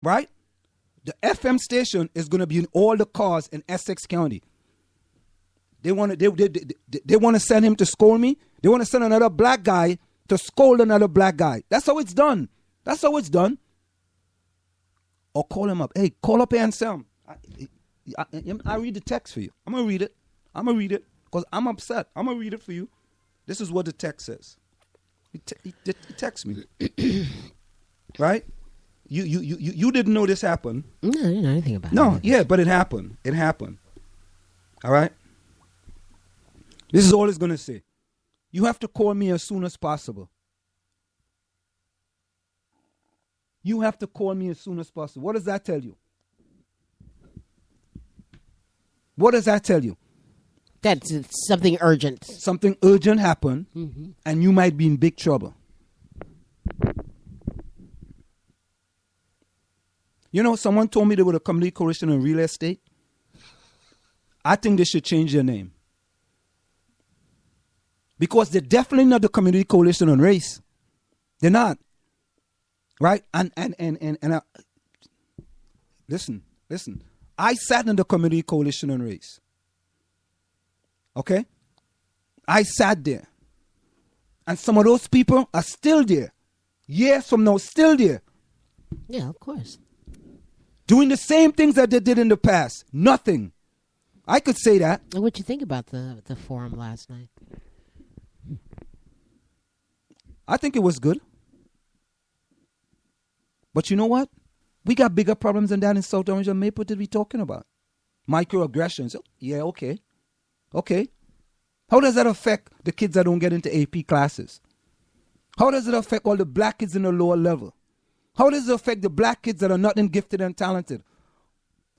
right? The FM station is going to be in all the cars in Essex County. They want to send him to scold me. They want to send another black guy to scold another black guy. That's how it's done. That's how it's done. Or call him up. Hey, call up Anselm. I read the text for you. I'm going to read it because I'm upset. I'm going to read it for you. This is what the text says. He texts me. Right? You didn't know this happened. No, I didn't know anything about it. No, yeah, but it happened. It happened. All right? This is all it's going to say. You have to call me as soon as possible. You have to call me as soon as possible. What does that tell you? What does that tell you? That's something urgent. Something urgent happened, and you might be in big trouble. You know, someone told me they were a community coalition in real estate. I think they should change their name. Because they're definitely not the community coalition on race. They're not. Right? And listen. I sat in the community coalition on race. Okay? I sat there. And some of those people are still there. Years from now, still there. Yeah, of course. Doing the same things that they did in the past. Nothing. I could say that. What'd you think about the forum last night? I think it was good. But you know what? We got bigger problems than that in South Orange and Maple to be talking about. Microaggressions. Yeah, okay. Okay. How does that affect the kids that don't get into AP classes? How does it affect all the black kids in the lower level? How does it affect the black kids that are not gifted and talented?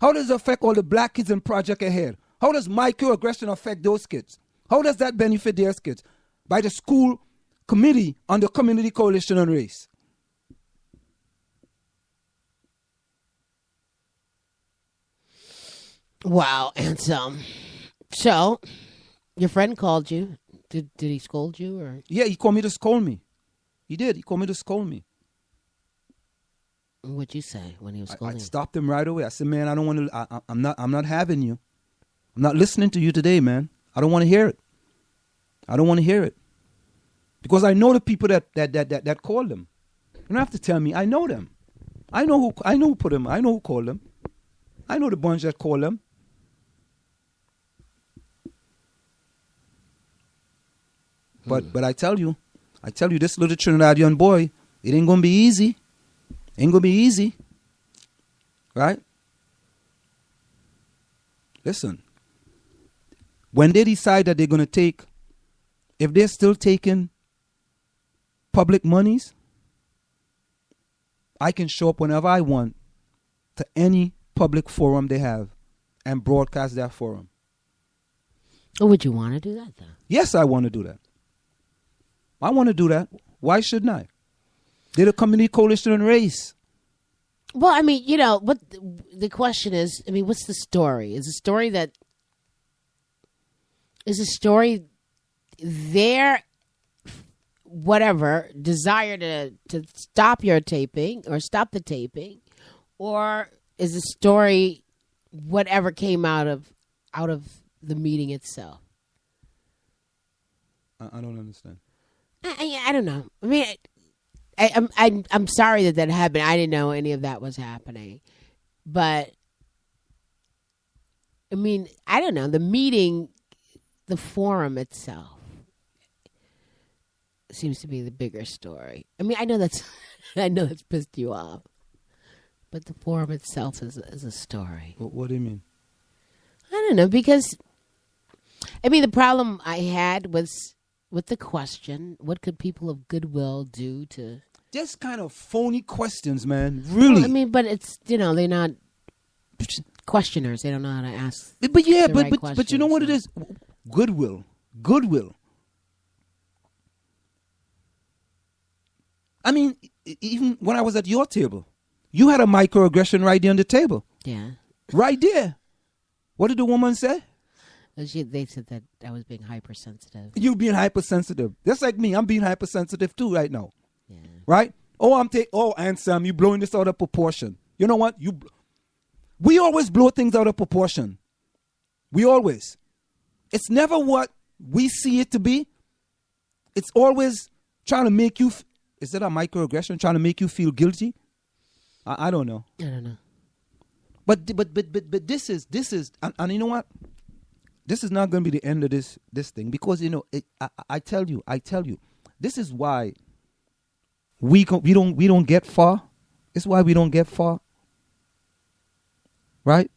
How does it affect all the black kids in Project Ahead? How does microaggression affect those kids? How does that benefit their kids? By the school committee on the Community Coalition on Race. Wow, and so your friend called you. Did he scold you or? Yeah, he called me to scold me. He did. He called me to scold me. What'd you say when he was scolding? I stopped him right away. I said, "Man, I don't want to. I'm not having you. I'm not listening to you today, man. I don't want to hear it. I don't want to hear it because I know the people that called them. You don't have to tell me. I know them. I know who put them. I know who called them. I know the bunch that called them. But I tell you, this little Trinidadian boy, it ain't gonna be easy. Ain't gonna be easy. Right? Listen. When they decide that they're gonna take, if they're still taking public monies, I can show up whenever I want to any public forum they have and broadcast that forum. Or would you want to do that, though? Yes, I want to do that. I want to do that. Why shouldn't I? They're the Community Coalition on Race. Well, I mean, what the question is, I mean, what's the story? Is the story their whatever desire to stop your taping or stop the taping, or is the story whatever came out of the meeting itself? I don't understand. I don't know. I mean, I'm sorry that happened. I didn't know any of that was happening, but I mean, I don't know. The meeting, the forum itself, seems to be the bigger story. I mean, I know that's pissed you off, but the forum itself is a story. What do you mean? I don't know, because I mean, the problem I had was with the question, what could people of goodwill do to... Just kind of phony questions, man. Really. Well, I mean, but it's, they're not questioners. They don't know how to ask. But yeah, but you know what it is? Goodwill. I mean, even when I was at your table, you had a microaggression right there on the table. Yeah. Right there. What did the woman say? They said that I was being hypersensitive. You being hypersensitive. Just like me. I'm being hypersensitive too right now. Yeah. Right? Oh, and Sam, you blowing this out of proportion. You know what? We always blow things out of proportion. We always. It's never what we see it to be. It's always trying to make you, is that a microaggression? Trying to make you feel guilty? I don't know. I don't know. But this is, and you know what? This is not going to be the end of this thing, because I tell you, this is why we don't get far. This is why we don't get far. Right?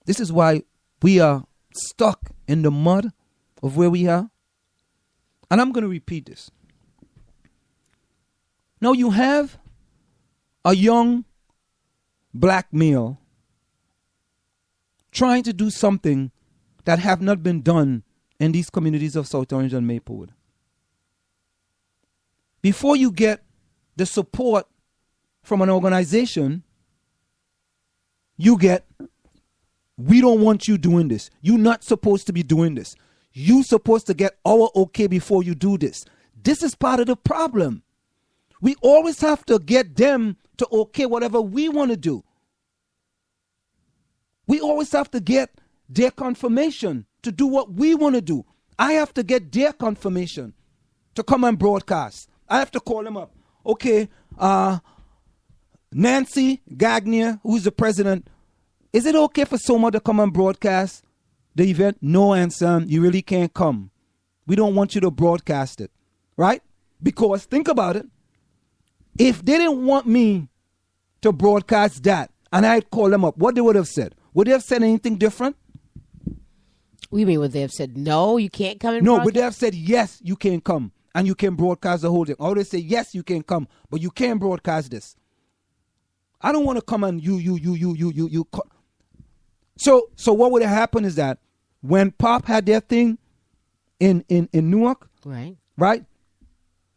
This is why we are stuck in the mud of where we are. And I'm going to repeat this. Now you have a young black male trying to do something that have not been done in these communities of South Orange and Maplewood. Before you get the support from an organization, you get, we don't want you doing this. You're not supposed to be doing this. You're supposed to get our okay before you do this. This is part of the problem. We always have to get them to okay whatever we want to do. We always have to get their confirmation to do what we want to do. I have to get their confirmation to come and broadcast. I have to call them up. Okay, Nancy Gagnier, who's the president, is it okay for someone to come and broadcast the event? No, Anselm, you really can't come. We don't want you to broadcast it, right? Because think about it. If they didn't want me to broadcast that and I'd call them up, what they would have said? Would they have said anything different? You mean would they have said, no, you can't come and No, broadcast? would they have said, yes, you can come and you can broadcast the whole thing? Or they say, yes, you can come, but you can't broadcast this. I don't want to come and you. So what would have happened is that when Pop had their thing in Newark, right?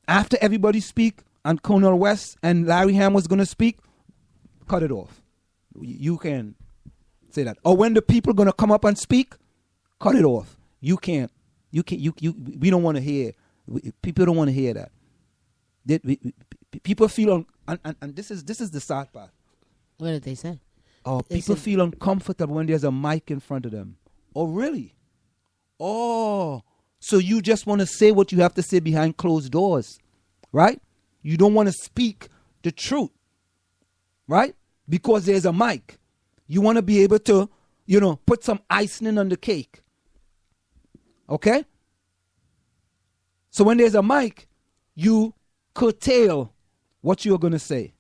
After everybody speak and Colonel West and Larry Ham was going to speak, cut it off. You can say that. Or when the people going to come up and speak, cut it off. You can't. We don't want to hear. People don't want to hear that. People feel and this is the sad part. What did they say? Oh, people feel uncomfortable when there's a mic in front of them. Oh, really? Oh, so you just want to say what you have to say behind closed doors, right? You don't want to speak the truth, right? Because there's a mic. You want to be able to, put some icing on the cake. Okay? So when there's a mic, you curtail what you're going to say.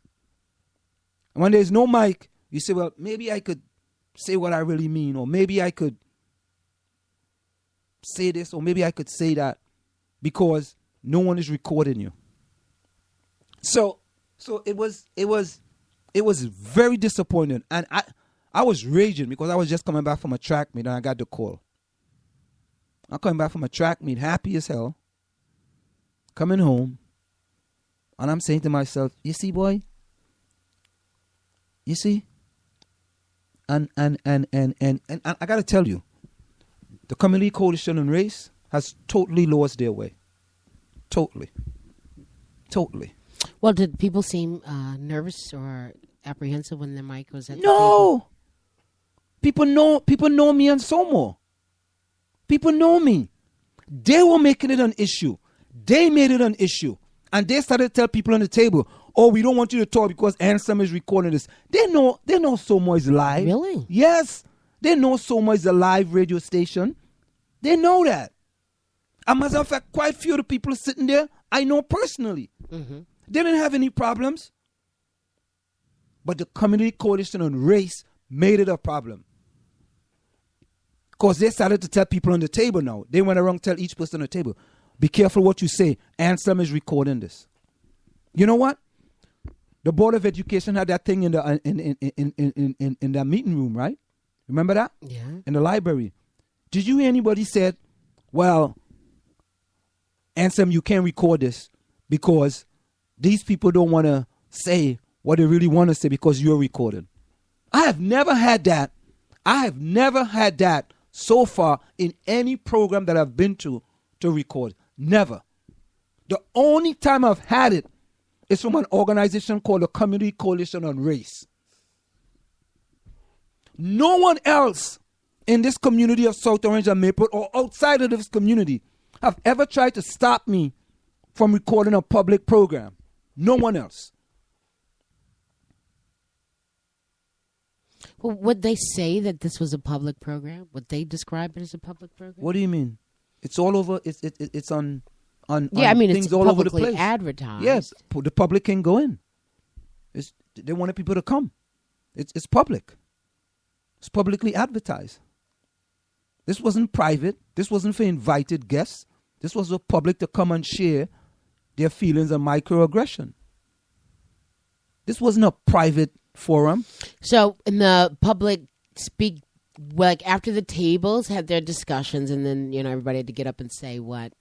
And when there's no mic, you say, well, maybe I could say what I really mean, or maybe I could say this, or maybe I could say that, because no one is recording you. So it was very disappointing, and I was raging because I was just coming back from a track meet and I got the call. I'm coming back from a track meet, happy as hell, coming home, and I'm saying to myself, you see, boy, you see, and I got to tell you, the Community Coalition on Race has totally lost their way. Totally. Well, did people seem nervous or apprehensive when the mic was at the table? People know me and so more. People know me. They were making it an issue. They made it an issue. And they started to tell people on the table, oh, we don't want you to talk because Ansem is recording this. They know Somo is live. Really? Yes. They know Somo is a live radio station. They know that. As a matter of fact, quite a few of the people sitting there, I know personally. Mm-hmm. They didn't have any problems. But the Community Coalition on Race made it a problem. Because they started to tell people on the table now. They went around and tell each person on the table, be careful what you say. Ansem is recording this. You know what? The Board of Education had that thing in the meeting room, right? Remember that? Yeah. In the library. Did you hear anybody said, well, Ansem, you can't record this because these people don't want to say what they really want to say because you're recording? I have never had that. So far in any program that I've been to record. Never. The only time I've had it is from an organization called the Community Coalition on Race. No one else in this community of South Orange and Maple or outside of this community have ever tried to stop me from recording a public program. No one else. Well, would they say that this was a public program? Would they describe it as a public program? What do you mean? It's all over. It's on yeah, I mean, things it's all over the publicly place. advertised. Yes, the public can go in. They wanted people to come. It's public. It's publicly advertised. This wasn't private. This wasn't for invited guests. This was for public to come and share their feelings of microaggression. This wasn't a private forum. So, in the public speak, like after the tables had their discussions, and then everybody had to get up and say what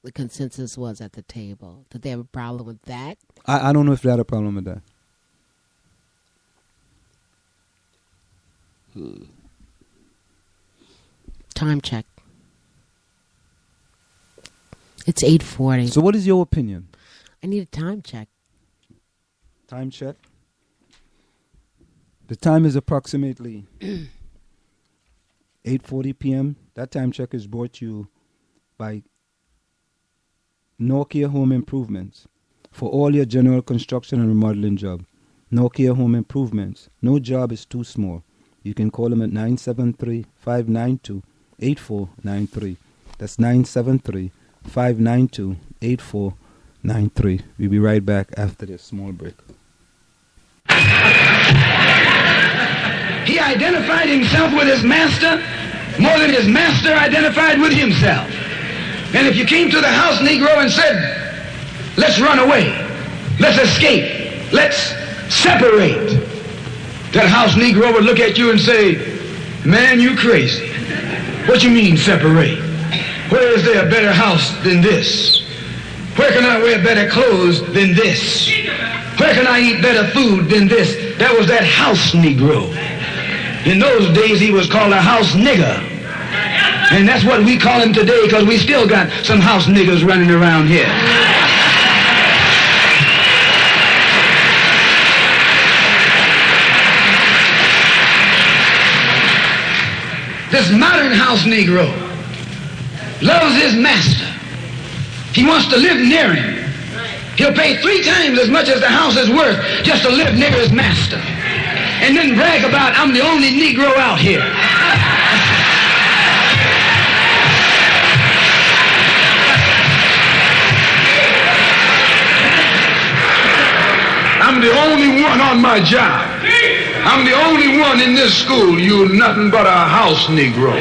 the consensus was at the table. Did they have a problem with that? I don't know if they had a problem with that. Time check. It's 8:40. So what is your opinion? I need a time check. Time check. The time is approximately 8:40 p.m. That time check is brought to you by Nokia Home Improvements. For all your general construction and remodeling job, Nokia Home Improvements. No job is too small. You can call them at 973-592-8493. That's 973-592-8493. We'll be right back after this small break. He identified himself with his master more than his master identified with himself. And if you came to the house Negro and said, let's run away, let's escape, let's separate, that house Negro would look at you and say, man, you crazy. What you mean separate? Where is there a better house than this? Where can I wear better clothes than this? Where can I eat better food than this? That was that house Negro. In those days he was called a house nigger. And that's what we call him today, because we still got some house niggers running around here. This modern house Negro loves his master. He wants to live near him. He'll pay 3 times as much as the house is worth just to live near his master. And then brag about, I'm the only Negro out here. I'm the only one on my job. I'm the only one in this school. You're nothing but a house Negro.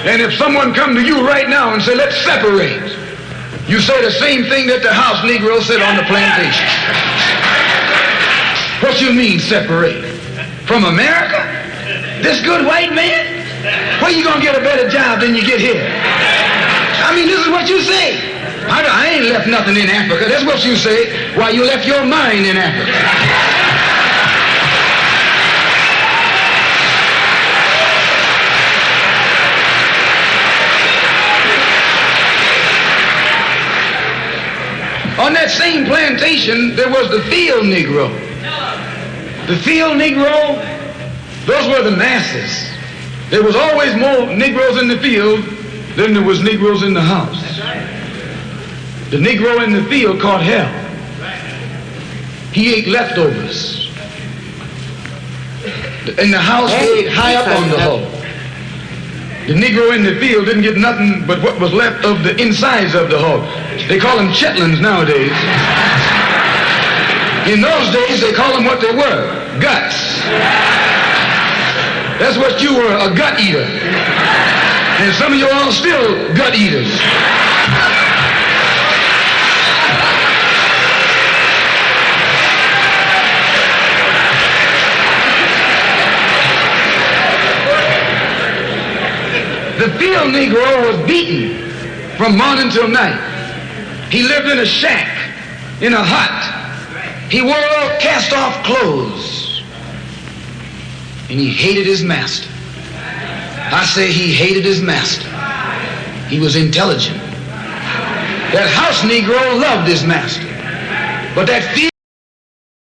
And if someone come to you right now and say, let's separate, you say the same thing that the house Negro said on the plantation. What you mean separate? From America? This good white man? Where you gonna get a better job than you get here? I mean, this is what you say. I ain't left nothing in Africa. That's what you say. Why, you left your mind in Africa. On that same plantation, there was the field Negro. The field Negro, those were the masses. There was always more Negroes in the field than there was Negroes in the house. The Negro in the field caught hell. He ate leftovers. In the house, he ate high up on the hull. The Negro in the field didn't get nothing but what was left of the insides of the hull. They call them chitlins nowadays. In those days, they call them what they were, guts. That's what you were, a gut eater. And some of you all still gut eaters. The field Negro was beaten from morning till night. He lived in a shack, in a hut. He wore cast-off clothes. And he hated his master. I say he hated his master. He was intelligent. That house Negro loved his master. But that field